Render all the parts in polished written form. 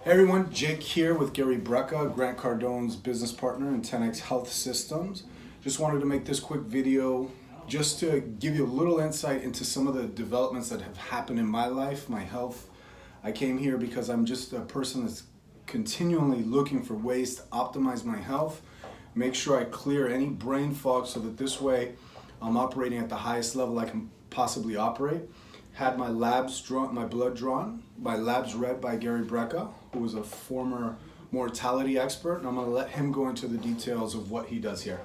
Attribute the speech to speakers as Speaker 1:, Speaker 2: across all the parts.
Speaker 1: Hey everyone, Jake here with Gary Brecka, Grant Cardone's business partner in 10X Health Systems. Just wanted to make this quick video just to give you a little insight into some of the developments that have happened in my life, my health. I came here because I'm just a person that's continually looking for ways to optimize my health, make sure I clear any brain fog so that this way I'm operating at the highest level I can possibly operate. Had my labs drawn, my blood drawn, my labs read by Gary Brecka, who was a former mortality expert, and I'm going to let him go into the details of what he does here.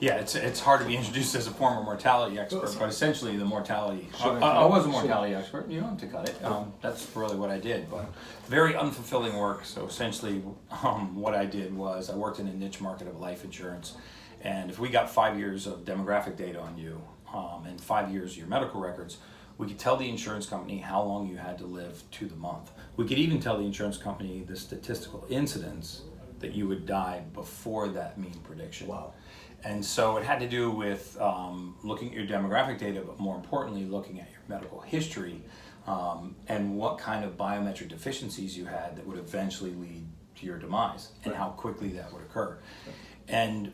Speaker 2: Yeah, it's hard to be introduced as a former mortality expert, but essentially the mortality. I was a mortality expert. You don't have to cut it. That's really what I did, but very unfulfilling work. So essentially, what I did was I worked in a niche market of life insurance, and if we got 5 years of demographic data on you, and 5 years of your medical records, we could tell the insurance company how long you had to live to the month. We could even tell the insurance company the statistical incidence that you would die before that mean prediction.
Speaker 1: Wow.
Speaker 2: And so it had to do with looking at your demographic data, but more importantly, looking at your medical history and what kind of biometric deficiencies you had that would eventually lead to your demise and how quickly that would occur. And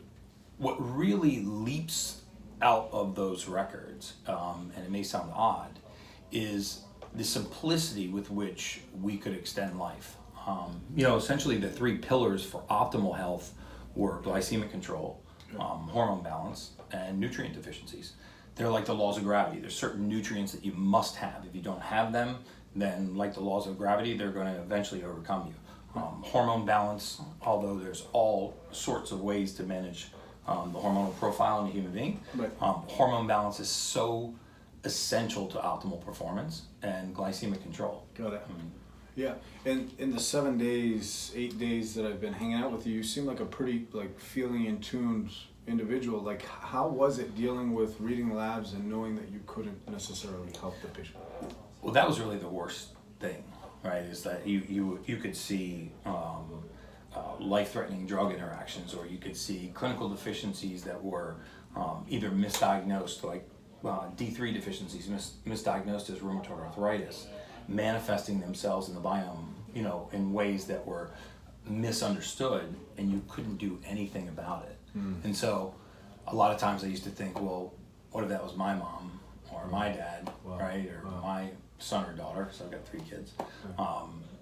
Speaker 2: what really leaps out of those records, and it may sound odd, is the simplicity with which we could extend life. Essentially the three pillars for optimal health were glycemic control, hormone balance, and nutrient deficiencies. They're like the laws of gravity. There's certain nutrients that you must have. If you don't have them, then like the laws of gravity, they're going to eventually overcome you. Hormone balance, although there's all sorts of ways to manage the hormonal profile in a human being.
Speaker 1: Right.
Speaker 2: Hormone balance is so essential to optimal performance, and glycemic control.
Speaker 1: Got it. Yeah, and in the 7 days, 8 days that I've been hanging out with you, you seem like a pretty feeling in tuned individual. Like, how was it dealing with reading labs and knowing that you couldn't necessarily help the patient?
Speaker 2: Well, that was really the worst thing, right? Is that you could see life-threatening drug interactions, or you could see clinical deficiencies that were either misdiagnosed, like D3 deficiencies, misdiagnosed as rheumatoid arthritis, manifesting themselves in the biome, in ways that were misunderstood, and you couldn't do anything about it. And so a lot of times I used to think, well, what if that was my mom or my dad, right? Or my son or daughter, because I've got 3 kids.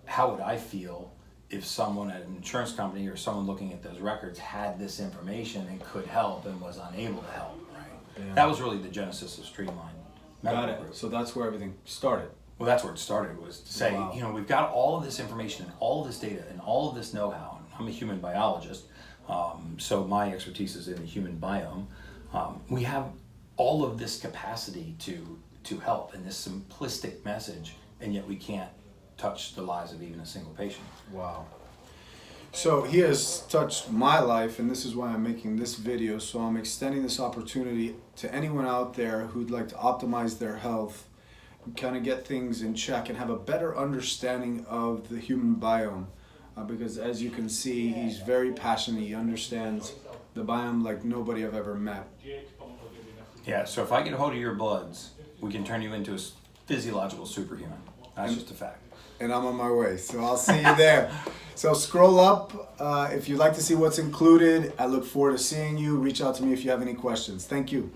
Speaker 2: How would I feel if someone at an insurance company or someone looking at those records had this information and could help and was unable to help, right? Yeah. That was really the genesis of Streamline.
Speaker 1: Got it. So that's where everything started.
Speaker 2: Well, that's where it started, was to say, we've got all of this information and all of this data and all of this know-how. I'm a human biologist, so my expertise is in the human biome. We have all of this capacity to help in this simplistic message, and yet we can't touch the lives of even a single patient.
Speaker 1: Wow. So he has touched my life, and this is why I'm making this video. So I'm extending this opportunity to anyone out there who'd like to optimize their health, kind of get things in check and have a better understanding of the human biome. Because as you can see, he's very passionate. He understands the biome like nobody I've ever met.
Speaker 2: Yeah, so if I get a hold of your bloods, we can turn you into a physiological superhuman. That's just a fact.
Speaker 1: And I'm on my way, so I'll see you there. So scroll up if you'd like to see what's included. I look forward to seeing you. Reach out to me if you have any questions. Thank you.